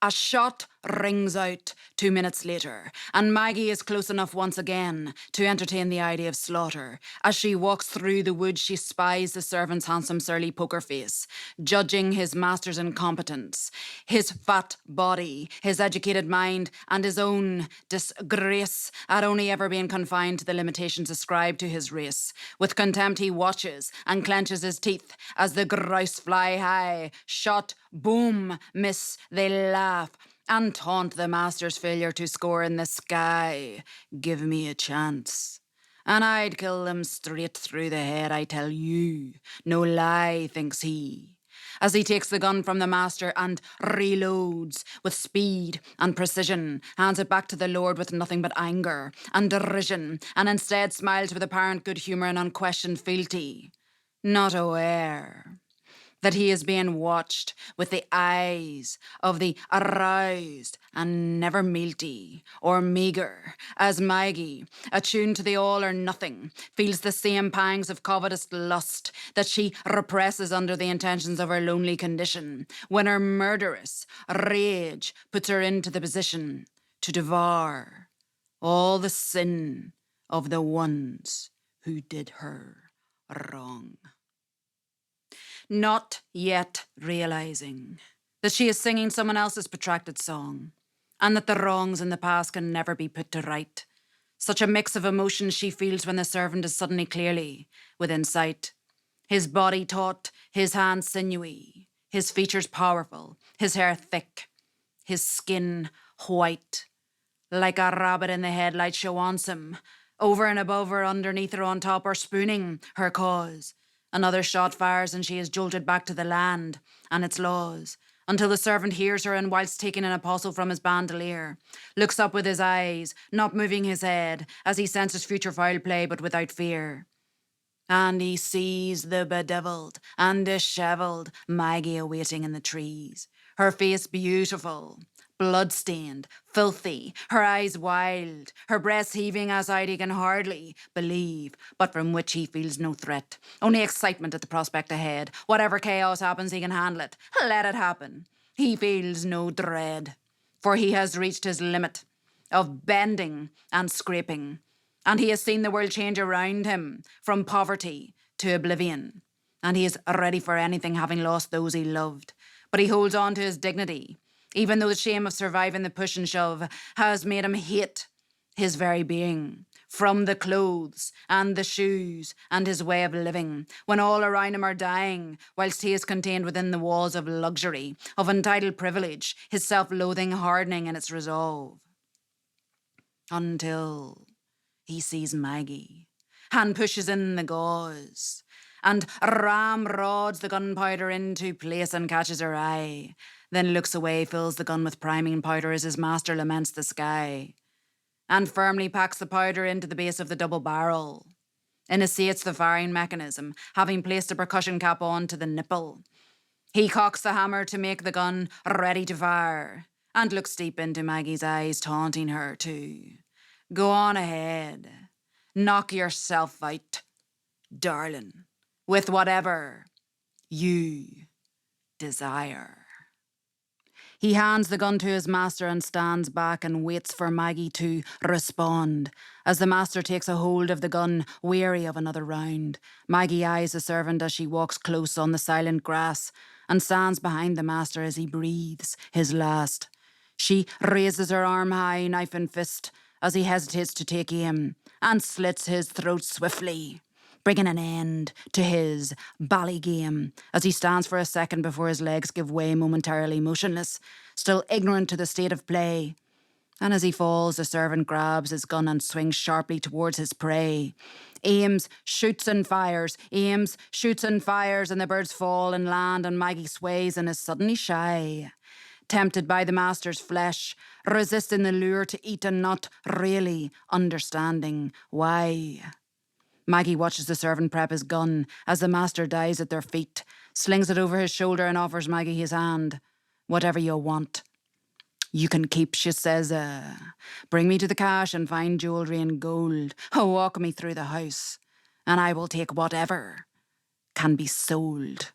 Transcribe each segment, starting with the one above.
A shot rings out 2 minutes later, and Maggie is close enough once again to entertain the idea of slaughter. As she walks through the woods, she spies the servant's handsome surly poker face, judging his master's incompetence, his fat body, his educated mind, and his own disgrace at only ever being confined to the limitations ascribed to his race. With contempt he watches and clenches his teeth as the grouse fly high. Shot, boom, miss, they laugh and taunt the master's failure to score in the sky. Give me a chance, and I'd kill them straight through the head, I tell you. No lie, thinks he, as he takes the gun from the master and reloads with speed and precision, hands it back to the Lord with nothing but anger and derision, and instead smiles with apparent good humour and unquestioned fealty, not aware that he is being watched with the eyes of the aroused and never mealty or meagre, as Maggie, attuned to the all or nothing, feels the same pangs of covetous lust that she represses under the intentions of her lonely condition, when her murderous rage puts her into the position to devour all the sin of the ones who did her wrong. Not yet realizing that she is singing someone else's protracted song, and that the wrongs in the past can never be put to right. Such a mix of emotions she feels when the servant is suddenly clearly within sight. His body taut, his hands sinewy, his features powerful, his hair thick, his skin white, like a rabbit in the headlight. She wants him, over and above her, underneath her, on top, or spooning her cause. Another shot fires and she is jolted back to the land and its laws, until the servant hears her and, whilst taking an apostle from his bandolier, looks up with his eyes, not moving his head, as he senses future foul play, but without fear. And he sees the bedevilled and dishevelled Maggie awaiting in the trees, her face beautiful, blood-stained, filthy, her eyes wild, her breast heaving as he can hardly believe, but from which he feels no threat, only excitement at the prospect ahead. Whatever chaos happens, he can handle it. Let it happen. He feels no dread, for he has reached his limit of bending and scraping, and he has seen the world change around him from poverty to oblivion, and he is ready for anything, having lost those he loved. But he holds on to his dignity, even though the shame of surviving the push and shove has made him hate his very being, from the clothes and the shoes and his way of living, when all around him are dying, whilst he is contained within the walls of luxury, of entitled privilege, his self-loathing hardening in its resolve. Until he sees Maggie, and pushes in the gauze, and ramrods the gunpowder into place and catches her eye, then looks away, fills the gun with priming powder as his master laments the sky, and firmly packs the powder into the base of the double barrel, initiates the firing mechanism, having placed a percussion cap on to the nipple. He cocks the hammer to make the gun ready to fire, and looks deep into Maggie's eyes, taunting her to go on ahead, knock yourself out, darling, with whatever you desire. He hands the gun to his master and stands back and waits for Maggie to respond. As the master takes a hold of the gun, weary of another round, Maggie eyes the servant as she walks close on the silent grass and stands behind the master as he breathes his last. She raises her arm high, knife in fist, as he hesitates to take aim, and slits his throat swiftly, bringing an end to his bally game as he stands for a second before his legs give way, momentarily motionless, still ignorant to the state of play. And as he falls, the servant grabs his gun and swings sharply towards his prey. Aims, shoots and fires, aims, shoots and fires, and the birds fall and land, and Maggie sways and is suddenly shy, tempted by the master's flesh, resisting the lure to eat and not really understanding why. Maggie watches the servant prep his gun as the master dies at their feet, slings it over his shoulder and offers Maggie his hand. Whatever you want, you can keep, she says. Bring me to the cash and fine jewellery and gold. Walk me through the house, and I will take whatever can be sold.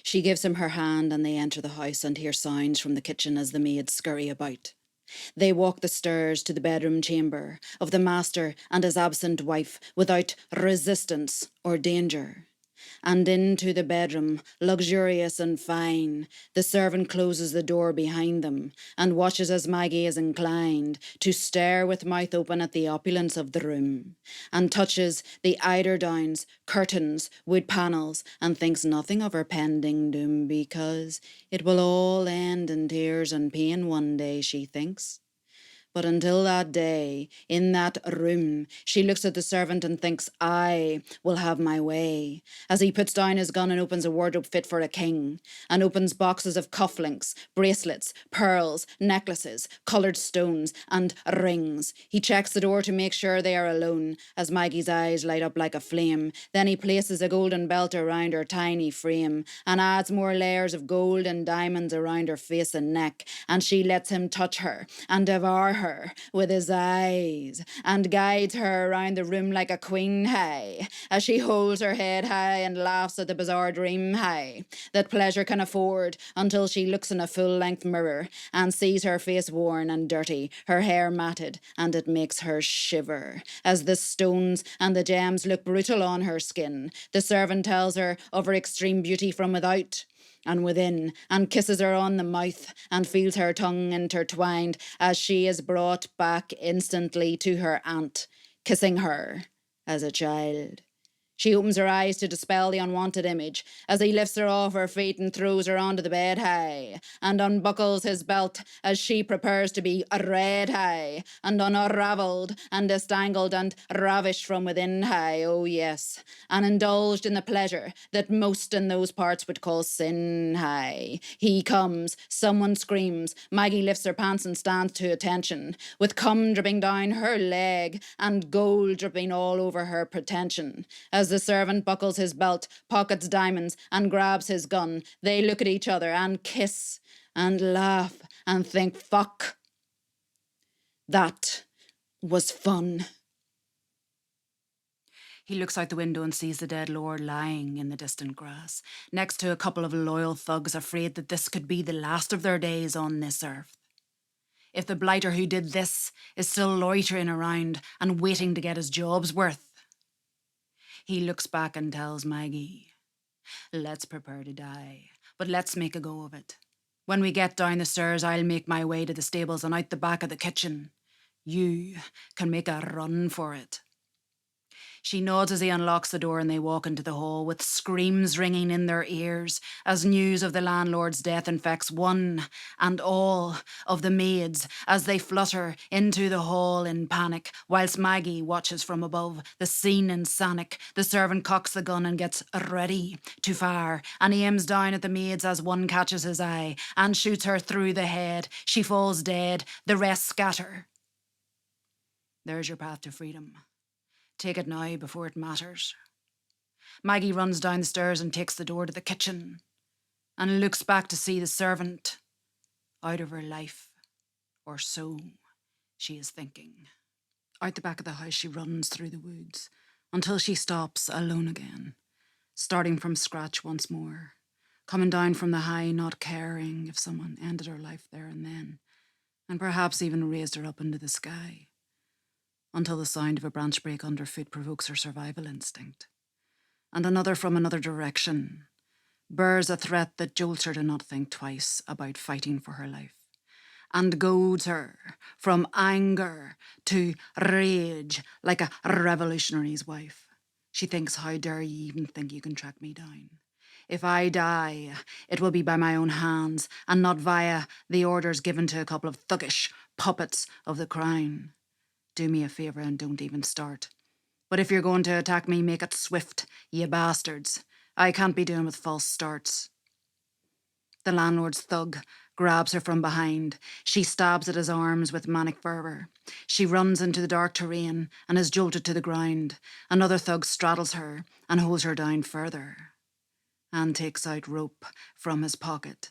She gives him her hand and they enter the house and hear sounds from the kitchen as the maids scurry about. They walk the stairs to the bedroom chamber of the master and his absent wife without resistance or danger. And into the bedroom, luxurious and fine, the servant closes the door behind them and watches as Maggie is inclined to stare with mouth open at the opulence of the room, and touches the eiderdowns, curtains, wood panels, and thinks nothing of her pending doom because it will all end in tears and pain one day, she thinks. But until that day, in that room, she looks at the servant and thinks, I will have my way, as he puts down his gun and opens a wardrobe fit for a king, and opens boxes of cufflinks, bracelets, pearls, necklaces, coloured stones, and rings. He checks the door to make sure they are alone, as Maggie's eyes light up like a flame. Then he places a golden belt around her tiny frame, and adds more layers of gold and diamonds around her face and neck, and she lets him touch her and devour her with his eyes, and guides her around the room like a queen high, as she holds her head high and laughs at the bizarre dream high that pleasure can afford, until she looks in a full-length mirror and sees her face worn and dirty, her hair matted, and it makes her shiver, as the stones and the gems look brutal on her skin. The servant tells her of her extreme beauty from without and within, and kisses her on the mouth, and feels her tongue intertwined, as she is brought back instantly to her aunt, kissing her as a child. She opens her eyes to dispel the unwanted image, as he lifts her off her feet and throws her onto the bed high, and unbuckles his belt as she prepares to be read high, and unravelled and distangled and ravished from within high, oh yes, and indulged in the pleasure that most in those parts would call sin high. He comes, someone screams, Maggie lifts her pants and stands to attention, with cum dripping down her leg and gold dripping all over her pretension. As the servant buckles his belt, pockets diamonds, and grabs his gun, they look at each other and kiss and laugh and think, fuck. That was fun. He looks out the window and sees the dead lord lying in the distant grass, next to a couple of loyal thugs afraid that this could be the last of their days on this earth. If the blighter who did this is still loitering around and waiting to get his job's worth. He looks back and tells Maggie, let's prepare to die, but let's make a go of it. When we get down the stairs, I'll make my way to the stables and out the back of the kitchen. You can make a run for it. She nods as he unlocks the door and they walk into the hall with screams ringing in their ears as news of the landlord's death infects one and all of the maids as they flutter into the hall in panic, whilst Maggie watches from above, the scene in Sanic. The servant cocks the gun and gets ready to fire, and he aims down at the maids as one catches his eye and shoots her through the head. She falls dead, the rest scatter. There's your path to freedom. Take it now before it matters. Maggie runs down the stairs and takes the door to the kitchen and looks back to see the servant out of her life, or so she is thinking. Out the back of the house she runs through the woods until she stops alone again, starting from scratch once more, coming down from the high, not caring if someone ended her life there and then, and perhaps even raised her up into the sky, until the sound of a branch break underfoot provokes her survival instinct. And another from another direction bears a threat that jolts her to not think twice about fighting for her life, and goads her from anger to rage like a revolutionary's wife. She thinks, how dare you even think you can track me down? If I die, it will be by my own hands, and not via the orders given to a couple of thuggish puppets of the crown. Do me a favour and don't even start. But if you're going to attack me, make it swift, ye bastards. I can't be doing with false starts. The landlord's thug grabs her from behind. She stabs at his arms with manic fervour. She runs into the dark terrain and is jolted to the ground. Another thug straddles her and holds her down further, and takes out rope from his pocket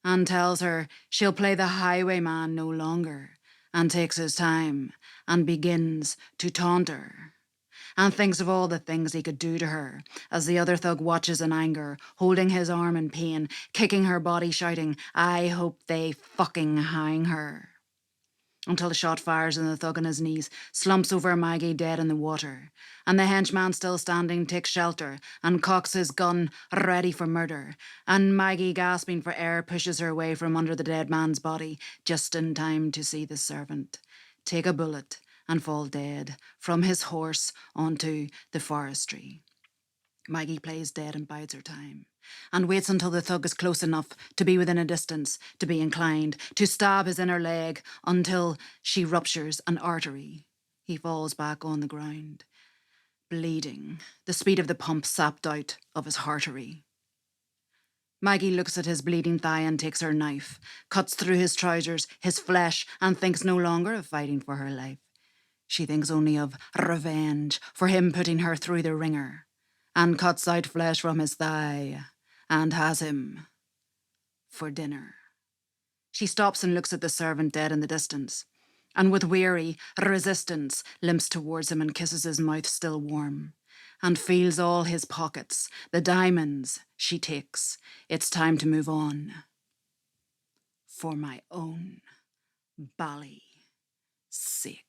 and tells her she'll play the highwayman no longer, and takes his time and begins to taunt her. and thinks of all the things he could do to her, as the other thug watches in anger, holding his arm in pain, kicking her body, shouting, "I hope they fucking hang her." Until the shot fires and the thug on his knees slumps over Maggie dead in the water, and the henchman still standing takes shelter and cocks his gun ready for murder, and Maggie, gasping for air, pushes her way from under the dead man's body just in time to see the servant take a bullet and fall dead from his horse onto the forestry. Maggie plays dead and bides her time, and waits until the thug is close enough to be within a distance, to be inclined to stab his inner leg until she ruptures an artery. He falls back on the ground, bleeding, the speed of the pump sapped out of his artery. Maggie looks at his bleeding thigh and takes her knife, cuts through his trousers, his flesh, and thinks no longer of fighting for her life. She thinks only of revenge for him putting her through the ringer, and cuts out flesh from his thigh, and has him for dinner. She stops and looks at the servant dead in the distance, and with weary resistance limps towards him and kisses his mouth still warm, and feels all his pockets, the diamonds she takes. It's time to move on. For my own bally sake.